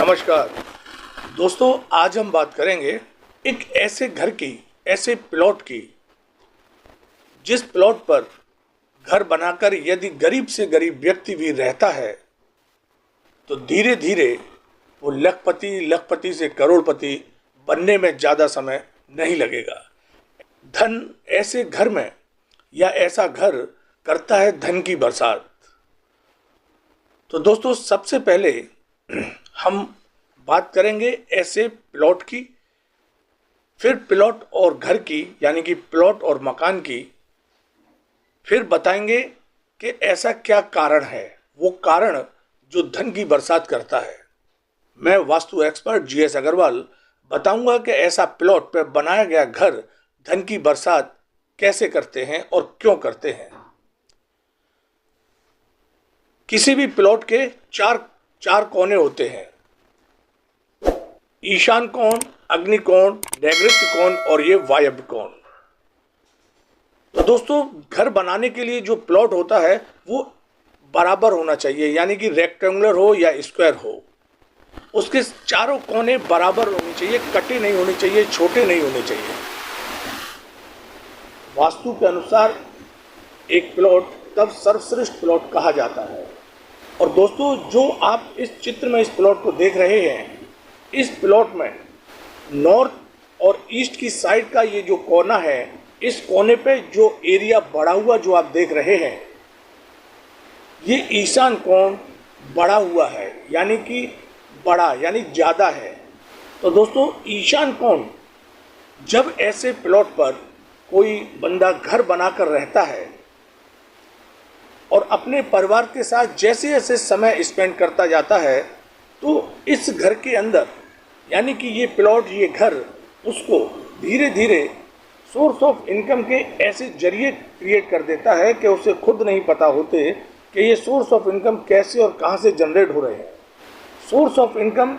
नमस्कार दोस्तों, आज हम बात करेंगे एक ऐसे घर की, ऐसे प्लॉट की, जिस प्लॉट पर घर बनाकर यदि गरीब से गरीब व्यक्ति भी रहता है तो धीरे धीरे वो लखपति से करोड़पति बनने में ज़्यादा समय नहीं लगेगा। धन ऐसे घर में या ऐसा घर करता है धन की बरसात। तो दोस्तों, सबसे पहले हम बात करेंगे ऐसे प्लॉट की, फिर प्लॉट और घर की यानी कि प्लॉट और मकान की, फिर बताएंगे कि ऐसा क्या कारण है, वो कारण जो धन की बरसात करता है। मैं वास्तु एक्सपर्ट जीएस अग्रवाल बताऊंगा कि ऐसा प्लॉट पर बनाया गया घर धन की बरसात कैसे करते हैं और क्यों करते हैं। किसी भी प्लॉट के चार कोने होते हैं, ईशान कोण, अग्नि कोण, नैऋत्य कोण और ये वायव्य कोण। तो दोस्तों, घर बनाने के लिए जो प्लॉट होता है वो बराबर होना चाहिए, यानी कि रेक्टेंगुलर हो या स्क्वायर हो। उसके चारों कोने बराबर होने चाहिए, कटे नहीं होने चाहिए, छोटे नहीं होने चाहिए। वास्तु के अनुसार एक प्लॉट तब सर्वश्रेष्ठ प्लॉट कहा जाता है। और दोस्तों, जो आप इस चित्र में इस प्लॉट को देख रहे हैं, इस प्लॉट में नॉर्थ और ईस्ट की साइड का ये जो कोना है, इस कोने पे जो एरिया बढ़ा हुआ जो आप देख रहे हैं, ये ईशान कोण बढ़ा हुआ है, यानी कि बड़ा यानी ज़्यादा है। तो दोस्तों, ईशान कोण जब ऐसे प्लॉट पर कोई बंदा घर बनाकर रहता है और अपने परिवार के साथ जैसे जैसे समय स्पेंड करता जाता है, तो इस घर के अंदर यानी कि ये प्लॉट, ये घर उसको धीरे धीरे सोर्स ऑफ इनकम के ऐसे जरिए क्रिएट कर देता है कि उसे खुद नहीं पता होते कि ये सोर्स ऑफ इनकम कैसे और कहाँ से जनरेट हो रहे हैं। सोर्स ऑफ इनकम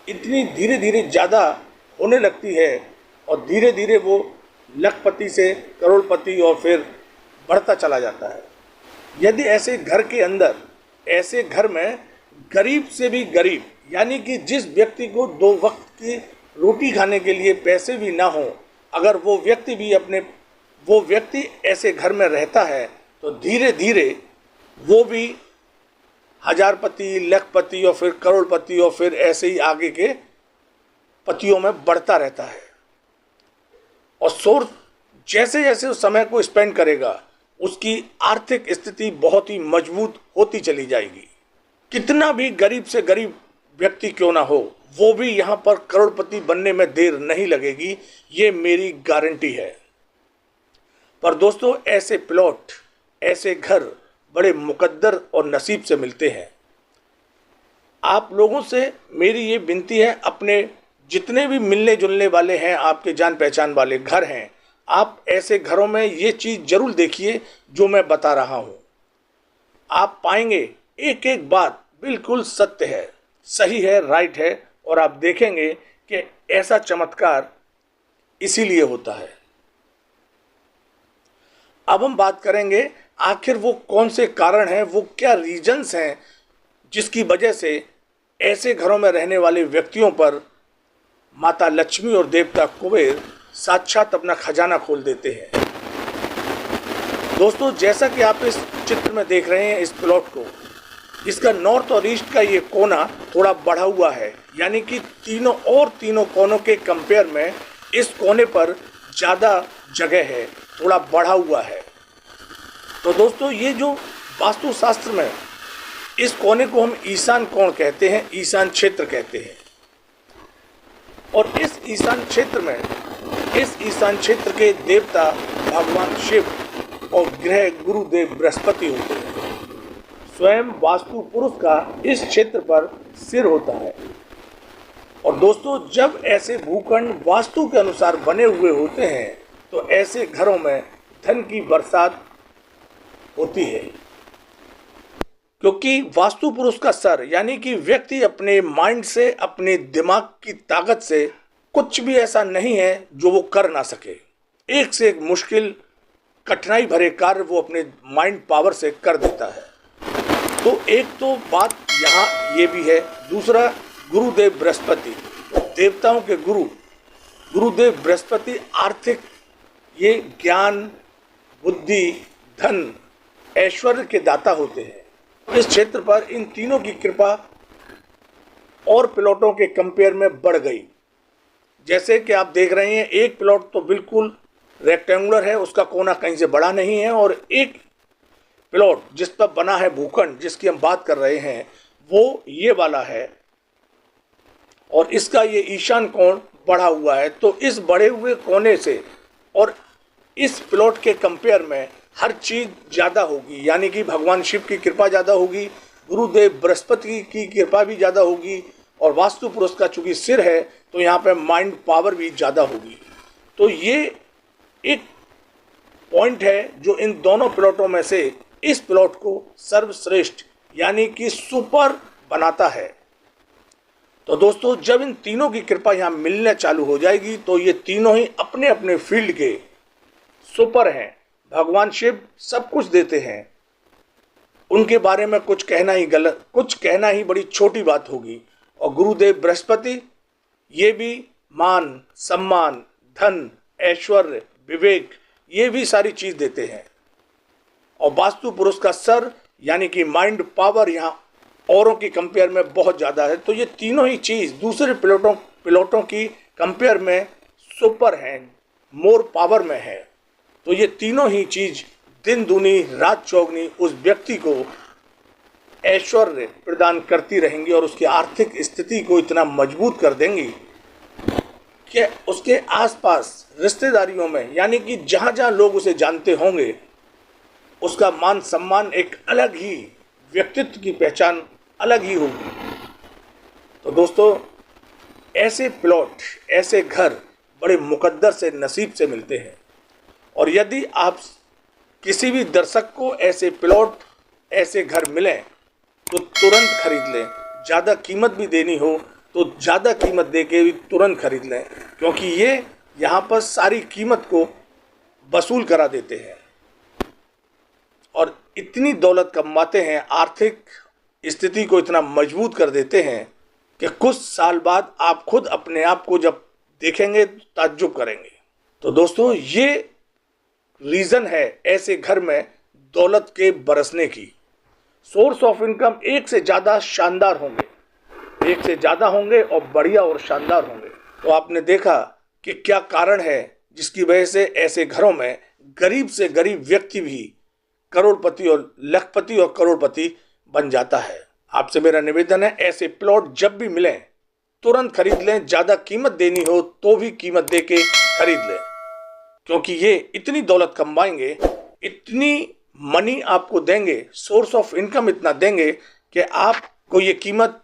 इतनी धीरे धीरे ज़्यादा होने लगती है और धीरे धीरे वो लखपति से करोड़पति और फिर बढ़ता चला जाता है। यदि ऐसे घर के अंदर, ऐसे घर में गरीब से भी गरीब, यानी कि जिस व्यक्ति को 2 वक्त की रोटी खाने के लिए पैसे भी ना हो, अगर वो व्यक्ति ऐसे घर में रहता है तो धीरे धीरे वो भी हजारपति, लखपति और फिर करोड़पति और फिर ऐसे ही आगे के पतियों में बढ़ता रहता है। और सोर्स जैसे जैसे उस समय को स्पेंड करेगा, उसकी आर्थिक स्थिति बहुत ही मजबूत होती चली जाएगी। कितना भी गरीब से गरीब व्यक्ति क्यों ना हो, वो भी यहाँ पर करोड़पति बनने में देर नहीं लगेगी, ये मेरी गारंटी है। पर दोस्तों, ऐसे प्लॉट, ऐसे घर बड़े मुकद्दर और नसीब से मिलते हैं। आप लोगों से मेरी ये विनती है, अपने जितने भी मिलने जुलने वाले हैं, आपके जान पहचान वाले घर हैं, आप ऐसे घरों में ये चीज़ जरूर देखिए जो मैं बता रहा हूँ। आप पाएंगे एक एक बात बिल्कुल सत्य है, सही है, राइट है, और आप देखेंगे कि ऐसा चमत्कार इसीलिए होता है। अब हम बात करेंगे आखिर वो कौन से कारण हैं, वो क्या रीजंस हैं जिसकी वजह से ऐसे घरों में रहने वाले व्यक्तियों पर माता लक्ष्मी और देवता कुबेर साक्षात अपना खजाना खोल देते हैं। दोस्तों, जैसा कि आप इस चित्र में देख रहे हैं, इस प्लॉट को, इसका नॉर्थ और ईस्ट का ये कोना थोड़ा बढ़ा हुआ है, यानी कि तीनों कोनों के कंपेयर में इस कोने पर ज़्यादा जगह है, थोड़ा बढ़ा हुआ है। तो दोस्तों, ये जो वास्तुशास्त्र में इस कोने को हम ईशान कोण कहते हैं, ईशान क्षेत्र कहते हैं। और इस ईशान क्षेत्र के देवता भगवान शिव और ग्रह गुरुदेव बृहस्पति होते हैं। स्वयं वास्तु पुरुष का इस क्षेत्र पर सिर होता है। और दोस्तों, जब ऐसे भूखंड वास्तु के अनुसार बने हुए होते हैं तो ऐसे घरों में धन की बरसात होती है, क्योंकि वास्तु पुरुष का सर यानी कि व्यक्ति अपने माइंड से, अपने दिमाग की ताकत से कुछ भी ऐसा नहीं है जो वो कर ना सके। एक से एक मुश्किल, कठिनाई भरे कार्य वो अपने माइंड पावर से कर देता है। तो एक तो बात यहाँ ये भी है। दूसरा, गुरुदेव बृहस्पति, देवताओं के गुरुदेव बृहस्पति आर्थिक, ये ज्ञान, बुद्धि, धन, ऐश्वर्य के दाता होते हैं। इस क्षेत्र पर इन तीनों की कृपा और प्लॉटों के कंपेयर में बढ़ गई। जैसे कि आप देख रहे हैं, एक प्लॉट तो बिल्कुल रेक्टेंगुलर है, उसका कोना कहीं से बड़ा नहीं है, और एक प्लॉट जिस पर बना है भूखंड, जिसकी हम बात कर रहे हैं, वो ये वाला है, और इसका ये ईशान कोण बढ़ा हुआ है। तो इस बढ़े हुए कोने से और इस प्लॉट के कंपेयर में हर चीज़ ज़्यादा होगी, यानी कि भगवान शिव की कृपा ज़्यादा होगी, गुरुदेव बृहस्पति की कृपा भी ज़्यादा होगी, और वास्तु पुरुष का चूंकि सिर है तो यहाँ पे माइंड पावर भी ज़्यादा होगी। तो ये एक पॉइंट है जो इन दोनों प्लॉटों में से इस प्लॉट को सर्वश्रेष्ठ यानी कि सुपर बनाता है। तो दोस्तों, जब इन तीनों की कृपा यहाँ मिलने चालू हो जाएगी तो ये तीनों ही अपने अपने फील्ड के सुपर हैं। भगवान शिव सब कुछ देते हैं, उनके बारे में कुछ कहना ही बड़ी छोटी बात होगी। और गुरुदेव बृहस्पति ये भी मान, सम्मान, धन, ऐश्वर्य, विवेक, ये भी सारी चीज देते हैं। और वास्तु पुरुष का सर यानी कि माइंड पावर यहाँ औरों की कंपेयर में बहुत ज़्यादा है। तो ये तीनों ही चीज़ दूसरे प्लॉटों की कंपेयर में सुपर हैं, मोर पावर में है। तो ये तीनों ही चीज़ दिन दूनी रात चौगनी उस व्यक्ति को ऐश्वर्य प्रदान करती रहेंगी और उसकी आर्थिक स्थिति को इतना मजबूत कर देंगी कि उसके आसपास रिश्तेदारियों में, यानी कि जहाँ जहाँ लोग उसे जानते होंगे, उसका मान सम्मान एक अलग ही, व्यक्तित्व की पहचान अलग ही होगी। तो दोस्तों, ऐसे प्लॉट, ऐसे घर बड़े मुकद्दर से, नसीब से मिलते हैं। और यदि आप किसी भी दर्शक को ऐसे प्लॉट, ऐसे घर मिलें तो तुरंत खरीद लें। ज़्यादा कीमत भी देनी हो तो ज़्यादा कीमत दे के भी तुरंत खरीद लें, क्योंकि ये यहाँ पर सारी कीमत को वसूल करा देते हैं और इतनी दौलत कमाते हैं, आर्थिक स्थिति को इतना मजबूत कर देते हैं कि कुछ साल बाद आप खुद अपने आप को जब देखेंगे तो ताज्जुब करेंगे। तो दोस्तों, ये रीज़न है ऐसे घर में दौलत के बरसने की। सोर्स ऑफ इनकम एक से ज़्यादा शानदार होंगे, एक से ज़्यादा होंगे और बढ़िया और शानदार होंगे। तो आपने देखा कि क्या कारण है जिसकी वजह से ऐसे घरों में गरीब से गरीब व्यक्ति भी करोड़पति और लखपति और करोड़पति बन जाता है। आपसे मेरा निवेदन है, ऐसे प्लॉट जब भी मिलें तुरंत खरीद लें। ज़्यादा कीमत देनी हो तो भी कीमत दे के खरीद लें, क्योंकि ये इतनी दौलत कमाएंगे, इतनी मनी आपको देंगे, सोर्स ऑफ इनकम इतना देंगे कि आपको ये कीमत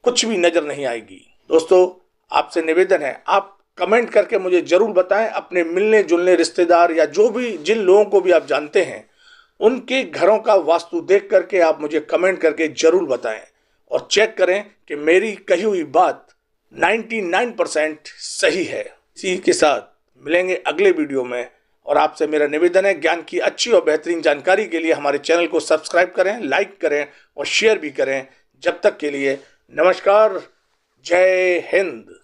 कुछ भी नज़र नहीं आएगी। दोस्तों, आपसे निवेदन है, आप कमेंट करके मुझे ज़रूर बताएं अपने मिलने जुलने रिश्तेदार या जो भी, जिन लोगों को भी आप जानते हैं, उनके घरों का वास्तु देख करके आप मुझे कमेंट करके ज़रूर बताएं और चेक करें कि मेरी कही हुई बात 99% सही है। इसी के साथ मिलेंगे अगले वीडियो में, और आपसे मेरा निवेदन है, ज्ञान की अच्छी और बेहतरीन जानकारी के लिए हमारे चैनल को सब्सक्राइब करें, लाइक करें और शेयर भी करें। जब तक के लिए नमस्कार, जय हिंद।